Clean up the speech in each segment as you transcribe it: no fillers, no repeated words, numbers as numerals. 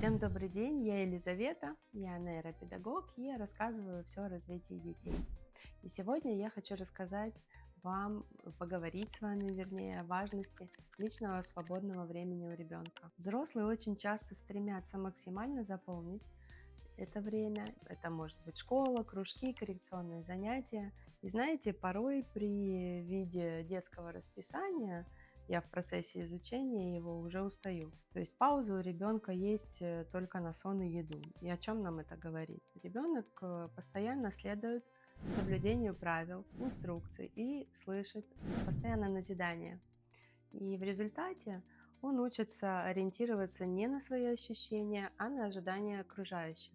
Всем добрый день, я Елизавета, я нейропедагог, и я рассказываю все о развитии детей. И сегодня я хочу рассказать вам, поговорить с вами, вернее, о важности личного свободного времени у ребенка. Взрослые очень часто стремятся максимально заполнить это время. Это может быть школа, кружки, коррекционные занятия. И знаете, порой при виде детского расписания я в процессе изучения его уже устаю. То есть пауза у ребенка есть только на сон и еду. И о чем нам это говорит? Ребенок постоянно следует соблюдению правил, инструкций и слышит постоянно назидание. И в результате он учится ориентироваться не на свои ощущения, а на ожидания окружающих.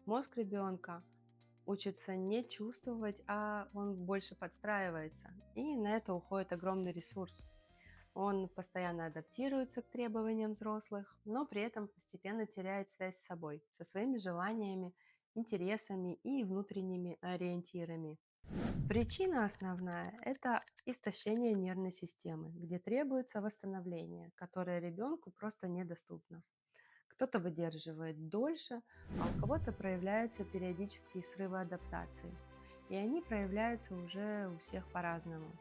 Мозг ребенка учится не чувствовать, а он больше подстраивается. И на это уходит огромный ресурс. Он постоянно адаптируется к требованиям взрослых, но при этом постепенно теряет связь с собой, со своими желаниями, интересами и внутренними ориентирами. Причина основная – это истощение нервной системы, где требуется восстановление, которое ребенку просто недоступно. Кто-то выдерживает дольше, а у кого-то проявляются периодические срывы адаптации. И они проявляются уже у всех по-разному.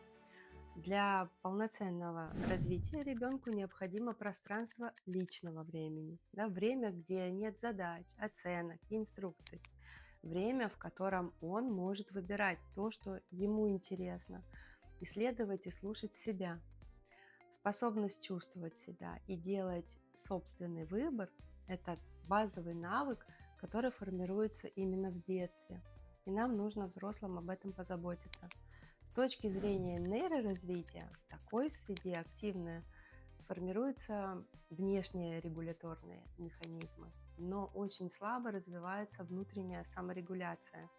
Для полноценного развития ребенку необходимо пространство личного времени, да, время, где нет задач, оценок, инструкций, время, в котором он может выбирать то, что ему интересно, исследовать и слушать себя. Способность чувствовать себя и делать собственный выбор – это базовый навык, который формируется именно в детстве. И нам нужно взрослым об этом позаботиться. С точки зрения нейроразвития, в такой среде активно формируются внешние регуляторные механизмы, но очень слабо развивается внутренняя саморегуляция.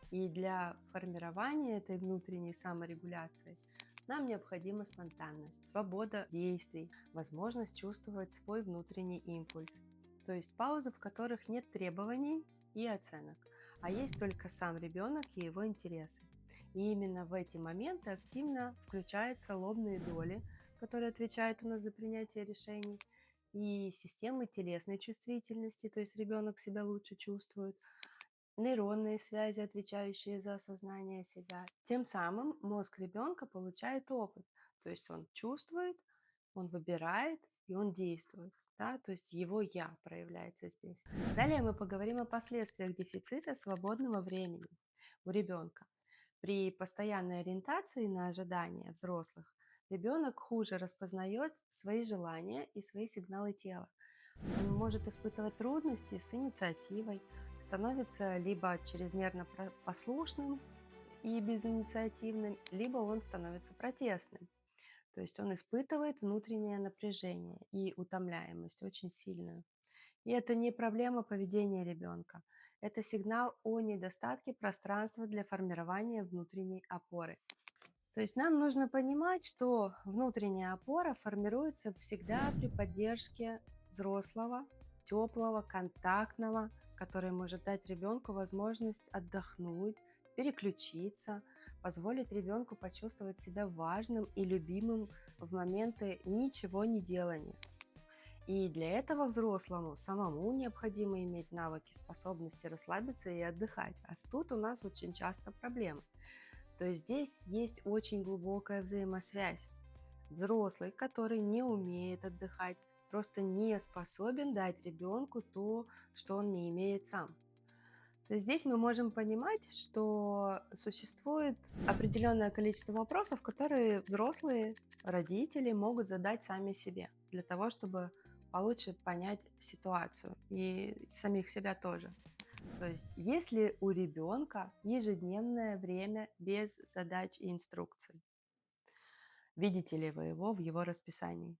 И для формирования этой внутренней саморегуляции нам необходима спонтанность, свобода действий, возможность чувствовать свой внутренний импульс. То есть паузы, в которых нет требований и оценок, а есть только сам ребенок и его интересы. И именно в эти моменты активно включаются лобные доли, которые отвечают у нас за принятие решений, и системы телесной чувствительности, то есть ребенок себя лучше чувствует, нейронные связи, отвечающие за осознание себя. Тем самым мозг ребенка получает опыт, то есть он чувствует, он выбирает и он действует. Да, то есть его я проявляется здесь. Далее мы поговорим о последствиях дефицита свободного времени у ребенка. При постоянной ориентации на ожидания взрослых ребенок хуже распознает свои желания и свои сигналы тела. Он может испытывать трудности с инициативой, становится либо чрезмерно послушным и безинициативным, либо он становится протестным. То есть он испытывает внутреннее напряжение и утомляемость очень сильную. И это не проблема поведения ребенка, это сигнал о недостатке пространства для формирования внутренней опоры. То есть нам нужно понимать, что внутренняя опора формируется всегда при поддержке взрослого, теплого, контактного, который может дать ребенку возможность отдохнуть, переключиться, позволить ребенку почувствовать себя важным и любимым в моменты ничего не делания. И для этого взрослому самому необходимо иметь навыки, способности расслабиться и отдыхать. А тут у нас очень часто проблемы. То есть здесь есть очень глубокая взаимосвязь. Взрослый, который не умеет отдыхать, просто не способен дать ребенку то, что он не имеет сам. То есть здесь мы можем понимать, что существует определенное количество вопросов, которые взрослые родители могут задать сами себе, для того, чтобы получше понять ситуацию и самих себя тоже. То есть есть ли у ребенка ежедневное время без задач и инструкций? Видите ли вы его в его расписании?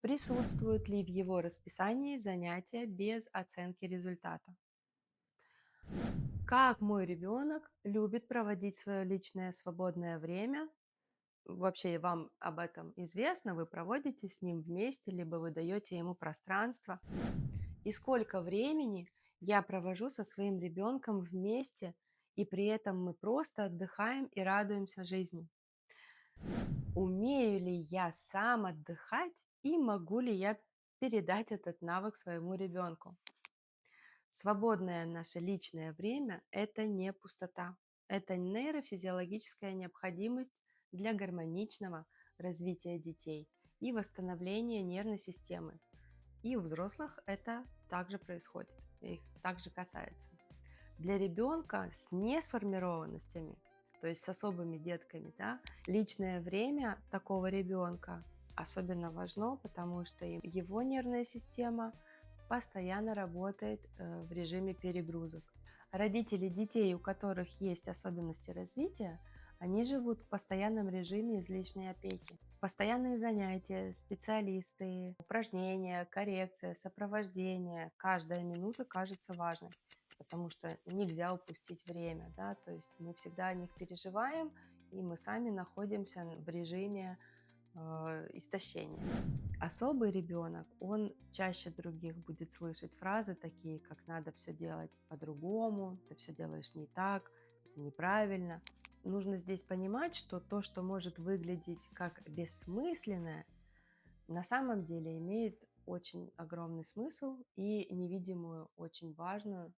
Присутствуют ли в его расписании занятия без оценки результата? Как мой ребенок любит проводить свое личное свободное время? Вообще вам об этом известно, вы проводите с ним вместе, либо вы даете ему пространство. И сколько времени я провожу со своим ребенком вместе, и при этом мы просто отдыхаем и радуемся жизни. Умею ли я сам отдыхать и могу ли я передать этот навык своему ребенку. Свободное наше личное время – это не пустота. Это нейрофизиологическая необходимость для гармоничного развития детей и восстановления нервной системы. И у взрослых это также происходит, их также касается. Для ребенка с несформированностями, то есть с особыми детками, да, личное время такого ребенка особенно важно, потому что его нервная система постоянно работает в режиме перегрузок. Родители детей, у которых есть особенности развития, они живут в постоянном режиме излишней опеки. Постоянные занятия, специалисты, упражнения, коррекция, сопровождение. Каждая минута кажется важной, потому что нельзя упустить время. Да? То есть мы всегда о них переживаем, и мы сами находимся в режиме истощения. Особый ребенок, он чаще других будет слышать фразы такие, как «надо все делать по-другому», «ты все делаешь не так», «это неправильно». Нужно здесь понимать, что то, что может выглядеть как бессмысленное, на самом деле имеет очень огромный смысл и невидимую, очень важную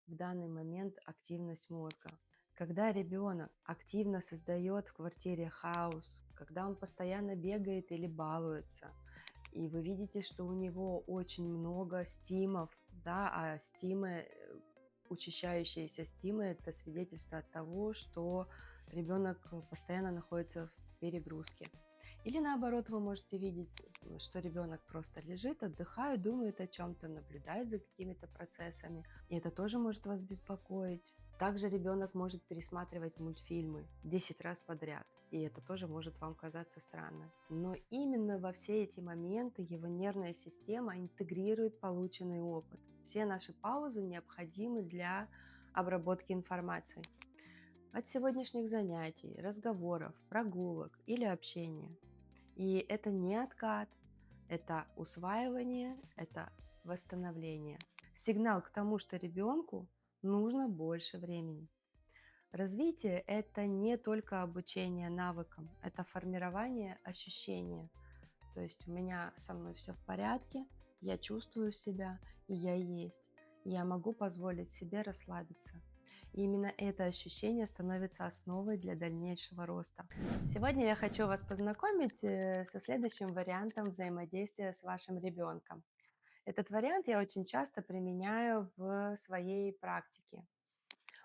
в данный момент активность мозга. Когда ребенок активно создает в квартире хаос, когда он постоянно бегает или балуется, и вы видите, что у него очень много стимов, да, а стимы, учащающиеся стимы, это свидетельство от того, что ребенок постоянно находится в перегрузке. Или наоборот, вы можете видеть, что ребенок просто лежит, отдыхает, думает о чем-то, наблюдает за какими-то процессами, и это тоже может вас беспокоить. Также ребенок может пересматривать мультфильмы 10 раз подряд, и это тоже может вам казаться странным. Но именно во все эти моменты его нервная система интегрирует полученный опыт. Все наши паузы необходимы для обработки информации от сегодняшних занятий, разговоров, прогулок или общения. И это не откат, это усваивание, это восстановление. Сигнал к тому, что ребенку нужно больше времени. Развитие – это не только обучение навыкам, это формирование ощущения. То есть у меня со мной все в порядке, я чувствую себя, и я есть. Я могу позволить себе расслабиться. И именно это ощущение становится основой для дальнейшего роста. Сегодня я хочу вас познакомить со следующим вариантом взаимодействия с вашим ребенком. Этот вариант я очень часто применяю в своей практике.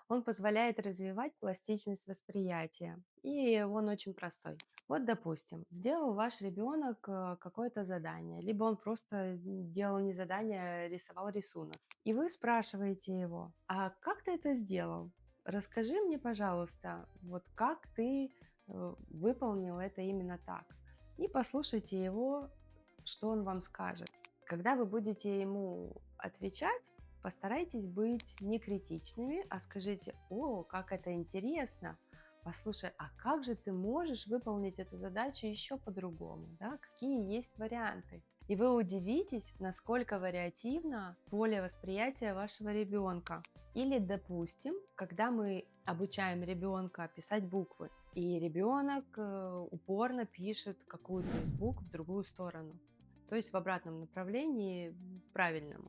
Он позволяет развивать пластичность восприятия, и он очень простой. Вот, допустим, сделал ваш ребенок какое-то задание, либо он просто делал не задание, а рисовал рисунок. И вы спрашиваете его, а как ты это сделал? Расскажи мне, пожалуйста, вот как ты выполнил это именно так. И послушайте его, что он вам скажет. Когда вы будете ему отвечать, постарайтесь быть не критичными, а скажите: «О, как это интересно! Послушай, а как же ты можешь выполнить эту задачу еще по-другому? Да? Какие есть варианты?» И вы удивитесь, насколько вариативно поле восприятия вашего ребенка. Или, допустим, когда мы обучаем ребенка писать буквы, и ребенок упорно пишет какую-то из букв в другую сторону, то есть в обратном направлении, правильному.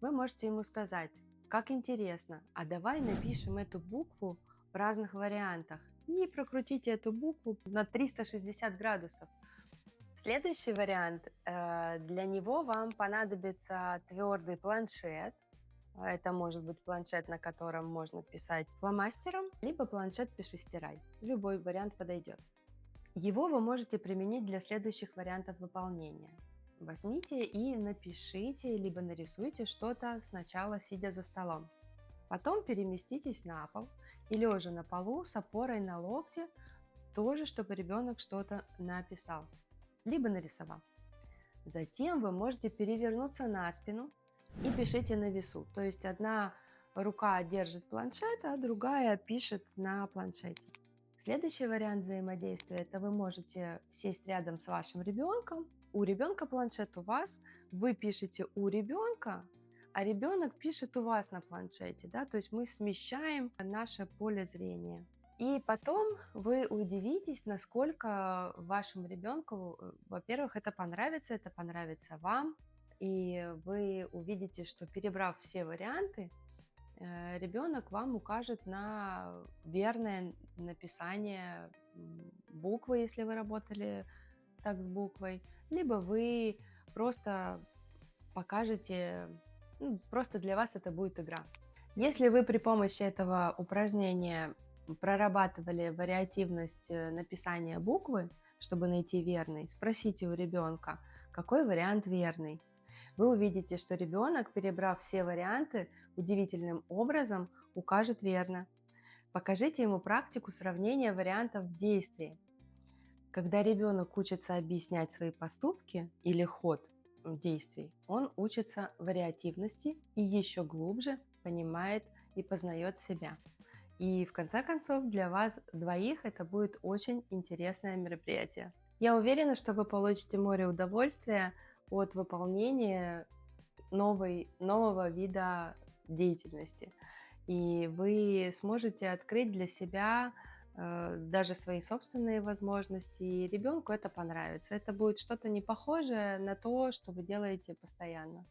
Вы можете ему сказать: как интересно, а давай напишем эту букву в разных вариантах и прокрутите эту букву на 360 градусов. Следующий вариант. Для него вам понадобится твердый планшет. Это может быть планшет, на котором можно писать фломастером, либо планшет «Пиши-стирай». Любой вариант подойдет. Его вы можете применить для следующих вариантов выполнения. Возьмите и напишите, либо нарисуйте что-то сначала, сидя за столом. Потом переместитесь на пол и лежа на полу с опорой на локте, тоже, чтобы ребенок что-то написал, либо нарисовал. Затем вы можете перевернуться на спину и пишите на весу. То есть одна рука держит планшет, а другая пишет на планшете. Следующий вариант взаимодействия – это вы можете сесть рядом с вашим ребенком. У ребенка планшет у вас, вы пишете у ребенка, а ребенок пишет у вас на планшете. Да? То есть мы смещаем наше поле зрения. И потом вы удивитесь, насколько вашему ребенку, во-первых, это понравится вам, и вы увидите, что перебрав все варианты, ребенок вам укажет на верное написание буквы, если вы работали так с буквой, либо вы просто покажете, ну, просто для вас это будет игра. Если вы при помощи этого упражнения прорабатывали вариативность написания буквы, чтобы найти верный, спросите у ребенка, какой вариант верный. Вы увидите, что ребенок, перебрав все варианты, удивительным образом укажет верно. Покажите ему практику сравнения вариантов в действии. Когда ребенок учится объяснять свои поступки или ход действий, он учится вариативности и еще глубже понимает и познает себя. И в конце концов для вас двоих это будет очень интересное мероприятие. Я уверена, что вы получите море удовольствия от выполнения нового вида деятельности. И вы сможете открыть для себя даже свои собственные возможности, и ребенку это понравится. Это будет что-то не похожее на то, что вы делаете постоянно.